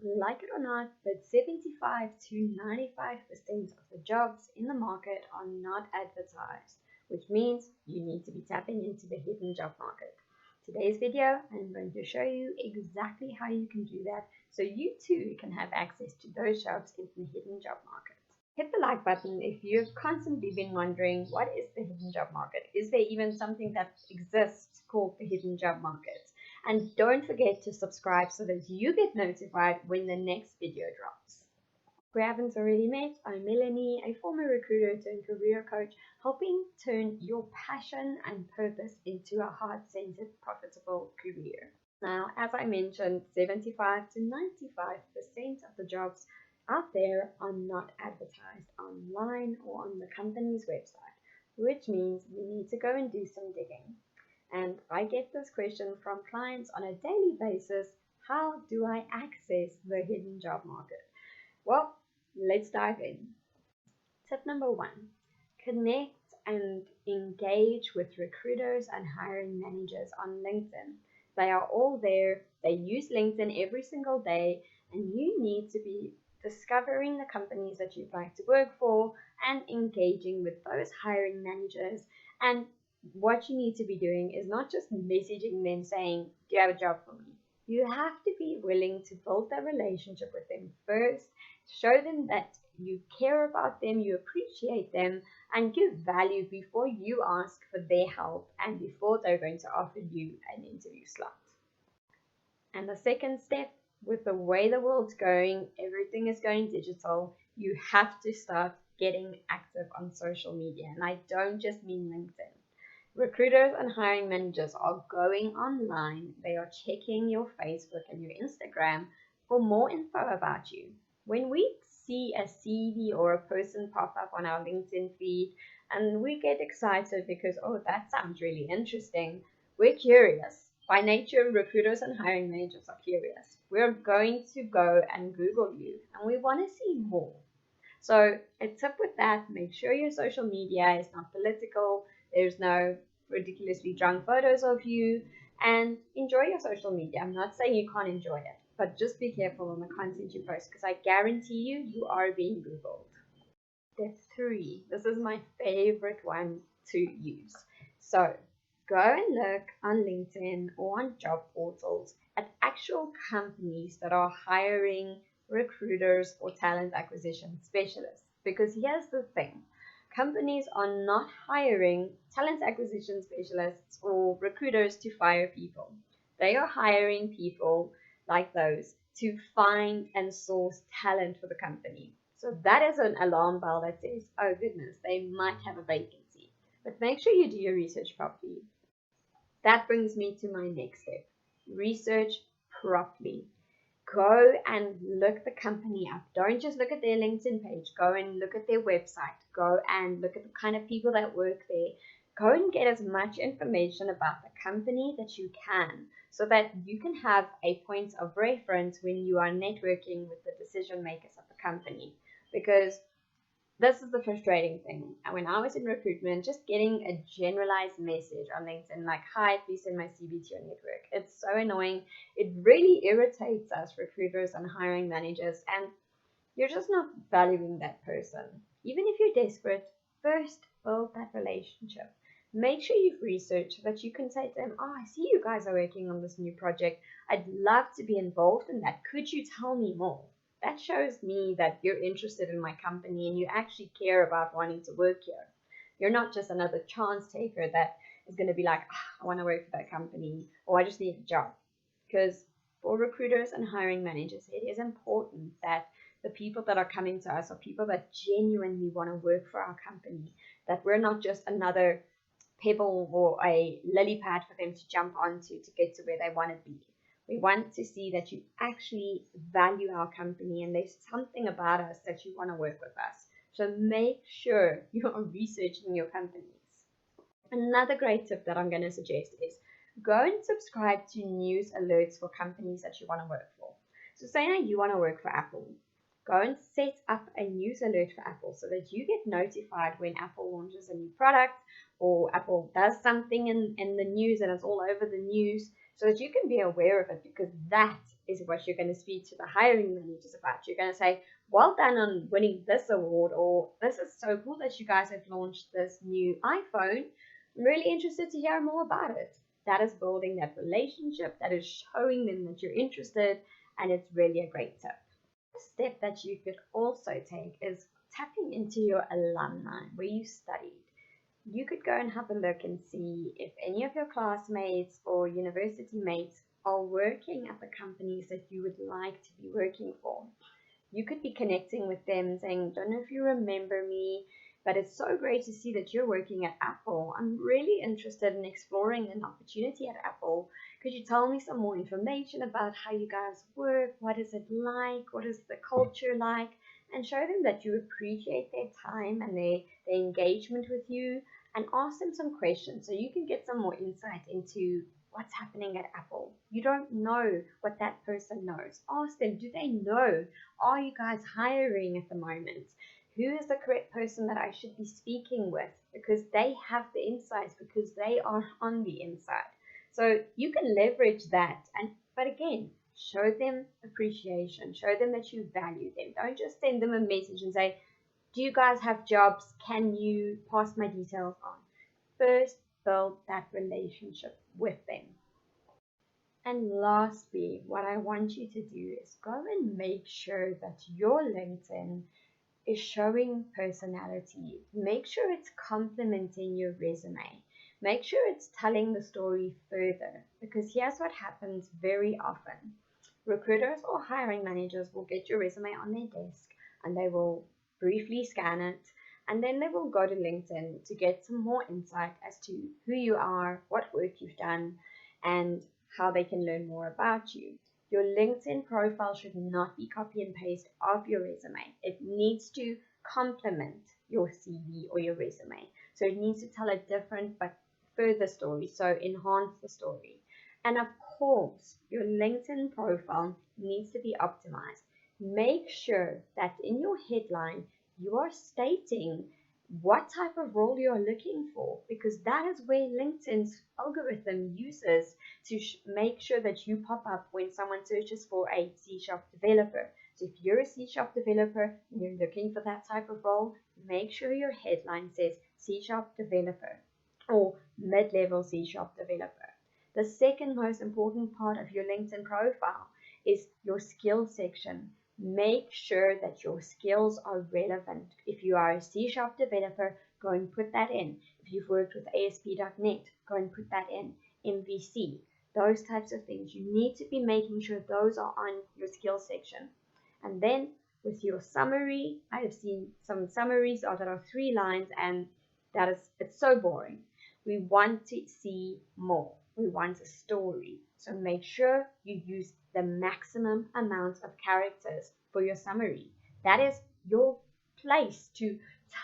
Like it or not, but 75 to 95% of the jobs in the market are not advertised, which means you need to be tapping into the hidden job market. Today's video, I'm going to show you exactly how you can do that so you too can have access to those jobs in the hidden job market. Hit the like button if you've constantly been wondering, what is the hidden job market? Is there even something that exists called the hidden job market? And don't forget to subscribe so that you get notified when the next video drops. If we haven't already met, I'm Melanie, a former recruiter turned career coach, helping turn your passion and purpose into a heart-centered, profitable career. Now, as I mentioned, 75 to 95% of the jobs out there are not advertised online or on the company's website, which means you need to go and do some digging. And I get this question from clients on a daily basis: how do I access the hidden job market? Well, let's dive in. Tip number 1: connect and engage with recruiters and hiring managers on LinkedIn. They are all there. They use LinkedIn every single day, and you need to be discovering the companies that you'd like to work for and engaging with those hiring managers. And what you need to be doing is not just messaging them saying, "Do you have a job for me?" You have to be willing to build that relationship with them first, show them that you care about them, you appreciate them, and give value before you ask for their help and before they're going to offer you an interview slot. And the second step, with the way the world's going, everything is going digital, you have to start getting active on social media. And I don't just mean LinkedIn. Recruiters and hiring managers are going online. They are checking your Facebook and your Instagram for more info about you. When we see a CV or a person pop up on our LinkedIn feed and we get excited because, oh, that sounds really interesting, we're curious. By nature, recruiters and hiring managers are curious. We're going to go and Google you and we want to see more. So a tip with that: make sure your social media is not political. There's no ridiculously drunk photos of you, and enjoy your social media. I'm not saying you can't enjoy it, but just be careful on the content you post, because I guarantee you are being Googled. Step 3. This is my favorite one to use. So go and look on LinkedIn or on job portals at actual companies that are hiring recruiters or talent acquisition specialists. Because here's the thing: companies are not hiring talent acquisition specialists or recruiters to fire people. They are hiring people like those to find and source talent for the company. So that is an alarm bell that says, oh goodness, they might have a vacancy. But make sure you do your research properly. That brings me to my next step: research properly. Go and look the company up. Don't just look at their LinkedIn page. Go and look at their website. Go and look at the kind of people that work there. Go and get as much information about the company that you can, so that you can have a point of reference when you are networking with the decision makers of the company. Because this is the frustrating thing. And when I was in recruitment, just getting a generalized message on LinkedIn like, "Hi, please send my CV to your network." It's so annoying. It really irritates us recruiters and hiring managers, and you're just not valuing that person. Even if you're desperate, first build that relationship. Make sure you've researched so that you can say to them, "Oh, I see you guys are working on this new project. I'd love to be involved in that. Could you tell me more?" That shows me that you're interested in my company and you actually care about wanting to work here. You're not just another chance taker that is going to be like, "I want to work for that company," or "I just need a job." Because for recruiters and hiring managers, it is important that the people that are coming to us are people that genuinely want to work for our company, that we're not just another pebble or a lily pad for them to jump onto to get to where they want to be. We want to see that you actually value our company and there's something about us that you want to work with us. So make sure you are researching your companies. Another great tip that I'm going to suggest is go and subscribe to news alerts for companies that you want to work for. So say now you want to work for Apple. Go and set up a news alert for Apple so that you get notified when Apple launches a new product or Apple does something in the news and it's all over the news, so that you can be aware of it, because that is what you're going to speak to the hiring managers about. You're going to say, well done on winning this award, or this is so cool that you guys have launched this new iPhone. I'm really interested to hear more about it. That is building that relationship, that is showing them that you're interested, and it's really a great tip. A step that you could also take is tapping into your alumni, where you studied. You could go and have a look and see if any of your classmates or university mates are working at the companies that you would like to be working for. You could be connecting with them saying, don't know if you remember me, but it's so great to see that you're working at Apple. I'm really interested in exploring an opportunity at Apple. Could you tell me some more information about how you guys work? What is it like? What is the culture like? And show them that you appreciate their time and their engagement with you, and ask them some questions so you can get some more insight into what's happening at Apple. You don't know what that person knows. Ask them, do they know? Are you guys hiring at the moment? Who is the correct person that I should be speaking with? Because they have the insights, because they are on the inside. So you can leverage that. But again, show them appreciation. Show them that you value them. Don't just send them a message and say, do you guys have jobs? Can you pass my details on? First, build that relationship with them. And lastly, what I want you to do is go and make sure that your LinkedIn is showing personality. Make sure it's complementing your resume. Make sure it's telling the story further, because here's what happens very often. Recruiters or hiring managers will get your resume on their desk and they will briefly scan it, and then they will go to LinkedIn to get some more insight as to who you are, what work you've done, and how they can learn more about you. Your LinkedIn profile should not be copy and paste of your resume. It needs to complement your CV or your resume. So it needs to tell a different but further story, so enhance the story. And of course, your LinkedIn profile needs to be optimized. Make sure that in your headline, you are stating what type of role you are looking for, because that is where LinkedIn's algorithm uses to make sure that you pop up when someone searches for a C# developer. So if you're a C# developer and you're looking for that type of role, make sure your headline says C# developer or mid-level C# developer. The second most important part of your LinkedIn profile is your skills section. Make sure that your skills are relevant. If you are a C# developer, go and put that in. If you've worked with ASP.NET, go and put that in. MVC, those types of things. You need to be making sure those are on your skills section. And then with your summary, I have seen some summaries that are 3 lines, and it's so boring. We want to see more. We want a story. So make sure you use the maximum amount of characters for your summary. That is your place to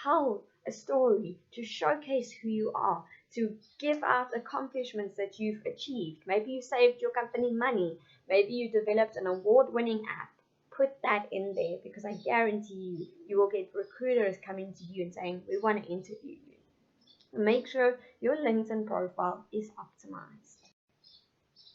tell a story, to showcase who you are, to give out accomplishments that you've achieved. Maybe you saved your company money. Maybe you developed an award-winning app. Put that in there, because I guarantee you will get recruiters coming to you and saying, we want to interview you. Make sure your LinkedIn profile is optimized.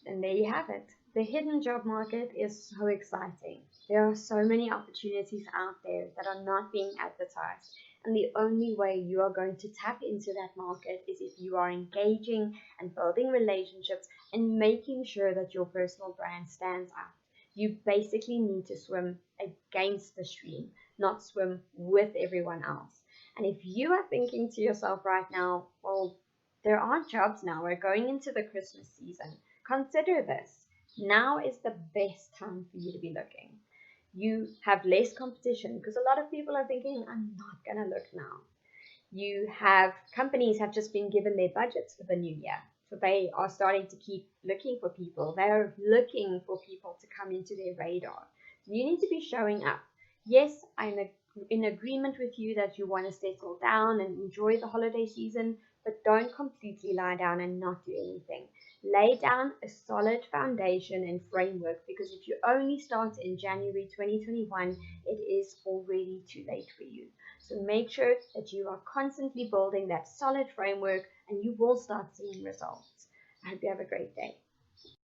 And there you have it. The hidden job market is so exciting. There are so many opportunities out there that are not being advertised. And the only way you are going to tap into that market is if you are engaging and building relationships and making sure that your personal brand stands out. You basically need to swim against the stream, not swim with everyone else. And if you are thinking to yourself right now, well, there aren't jobs now, we're going into the Christmas season, consider this. Now is the best time for you to be looking. You have less competition, because a lot of people are thinking, I'm not going to look now. Companies have just been given their budgets for the new year. So they are starting to keep looking for people. They're looking for people to come into their radar. So you need to be showing up. Yes, I'm in agreement with you that you want to settle down and enjoy the holiday season, but don't completely lie down and not do anything. Lay down a solid foundation and framework, because if you only start in January 2021, it is already too late for you. So make sure that you are constantly building that solid framework, and you will start seeing results. I hope you have a great day.